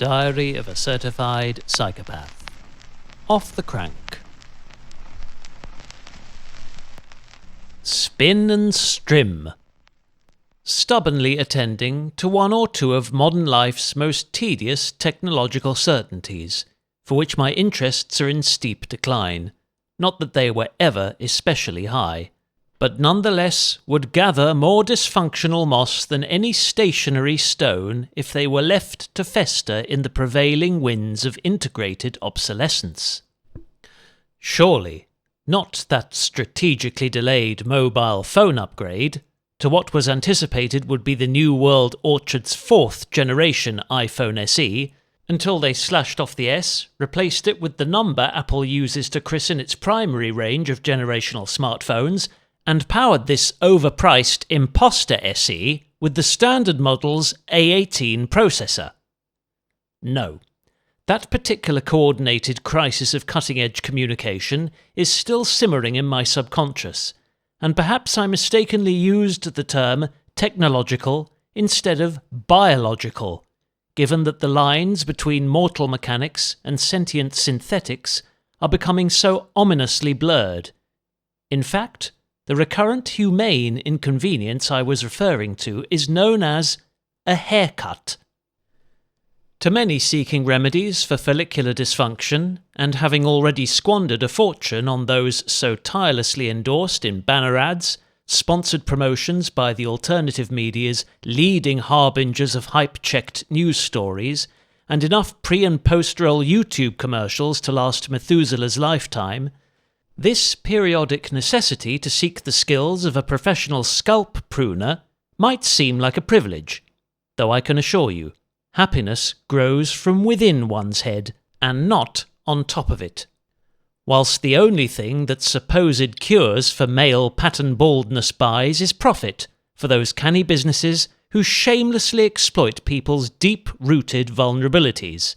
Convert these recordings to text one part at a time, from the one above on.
Diary of a Certified Psychopath. Off the crank. Spin and strim. Stubbornly attending to one or two of modern life's most tedious technological certainties, for which my interests are in steep decline. Not that they were ever especially high, but nonetheless would gather more dysfunctional moss than any stationary stone if they were left to fester in the prevailing winds of integrated obsolescence. Surely, not that strategically delayed mobile phone upgrade to what was anticipated would be the New World Orchard's 4th generation iPhone SE, until they slashed off the S, replaced it with the number Apple uses to christen its primary range of generational smartphones, and powered this overpriced imposter SE with the standard model's A18 processor. No, that particular coordinated crisis of cutting-edge communication is still simmering in my subconscious, and perhaps I mistakenly used the term technological instead of biological, given that the lines between mortal mechanics and sentient synthetics are becoming so ominously blurred. In fact, the recurrent humane inconvenience I was referring to is known as a haircut. To many seeking remedies for follicular dysfunction, and having already squandered a fortune on those so tirelessly endorsed in banner ads, sponsored promotions by the alternative media's leading harbingers of hype-checked news stories, and enough pre- and post-roll YouTube commercials to last Methuselah's lifetime, this periodic necessity to seek the skills of a professional scalp pruner might seem like a privilege, though I can assure you, happiness grows from within one's head and not on top of it. Whilst the only thing that supposed cures for male pattern baldness buys is profit for those canny businesses who shamelessly exploit people's deep-rooted vulnerabilities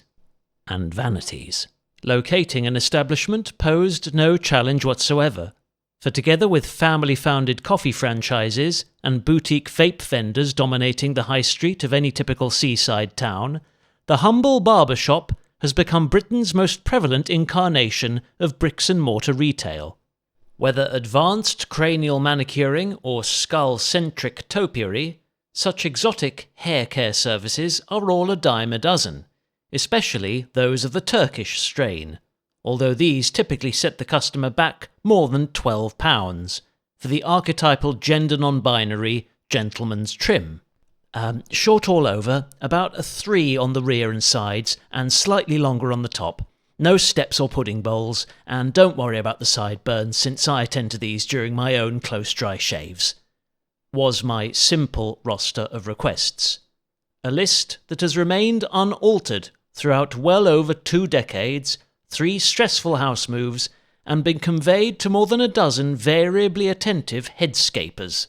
and vanities. Locating an establishment posed no challenge whatsoever, for together with family-founded coffee franchises and boutique vape vendors dominating the high street of any typical seaside town, the humble barber shop has become Britain's most prevalent incarnation of bricks-and-mortar retail. Whether advanced cranial manicuring or skull-centric topiary, such exotic hair care services are all a dime a dozen, especially those of the Turkish strain, although these typically set the customer back more than £12 for the archetypal gender non-binary gentleman's trim. Short all over, about a 3 on the rear and sides, and slightly longer on the top. No steps or pudding bowls, and don't worry about the sideburns since I attend to these during my own close dry shaves. Was my simple roster of requests. A list that has remained unaltered throughout well over 2 decades, 3 stressful house moves, and been conveyed to more than a dozen variably attentive headscapers.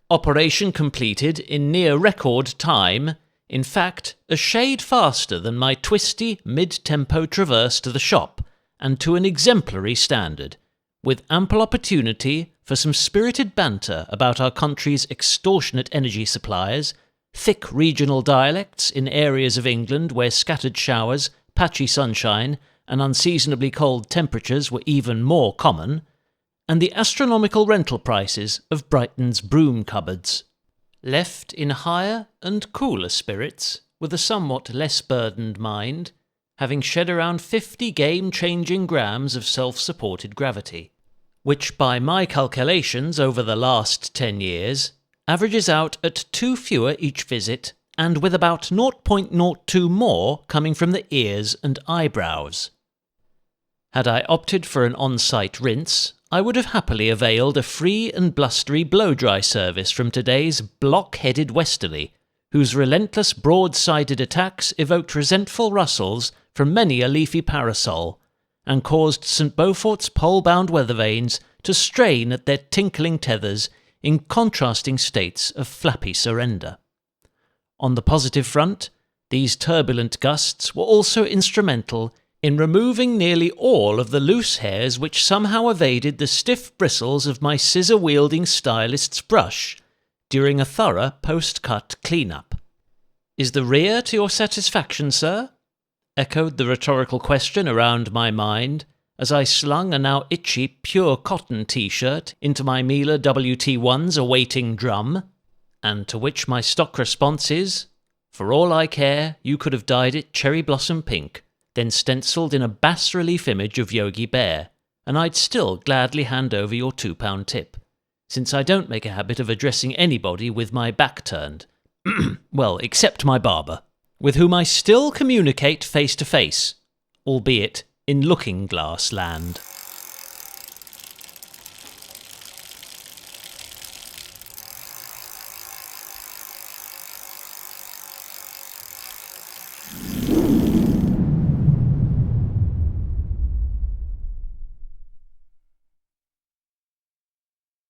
Operation completed in near record time, in fact, a shade faster than my twisty mid-tempo traverse to the shop, and to an exemplary standard, with ample opportunity for some spirited banter about our country's extortionate energy suppliers, thick regional dialects in areas of England where scattered showers, patchy sunshine, and unseasonably cold temperatures were even more common, and the astronomical rental prices of Brighton's broom cupboards. Left in higher and cooler spirits, with a somewhat less burdened mind, having shed around 50 game-changing grams of self-supported gravity, which by my calculations over the last 10 years averages out at 2 fewer each visit, and with about 0.02 more coming from the ears and eyebrows. Had I opted for an on-site rinse, I would have happily availed a free and blustery blow-dry service from today's block-headed westerly, whose relentless broad-sided attacks evoked resentful rustles from many a leafy parasol, and caused St. Beaufort's pole-bound weather vanes to strain at their tinkling tethers in contrasting states of flappy surrender. On the positive front, these turbulent gusts were also instrumental in removing nearly all of the loose hairs which somehow evaded the stiff bristles of my scissor-wielding stylist's brush during a thorough post-cut clean-up. Is the rear to your satisfaction, sir? echoed the rhetorical question around my mind as I slung a now itchy pure cotton t-shirt into my Miele WT1's awaiting drum, and to which my stock response is, for all I care, you could have dyed it cherry blossom pink, then stenciled in a bas-relief image of Yogi Bear, and I'd still gladly hand over your £2 tip, since I don't make a habit of addressing anybody with my back turned. Well, except my barber, with whom I still communicate face to face, albeit in looking-glass land.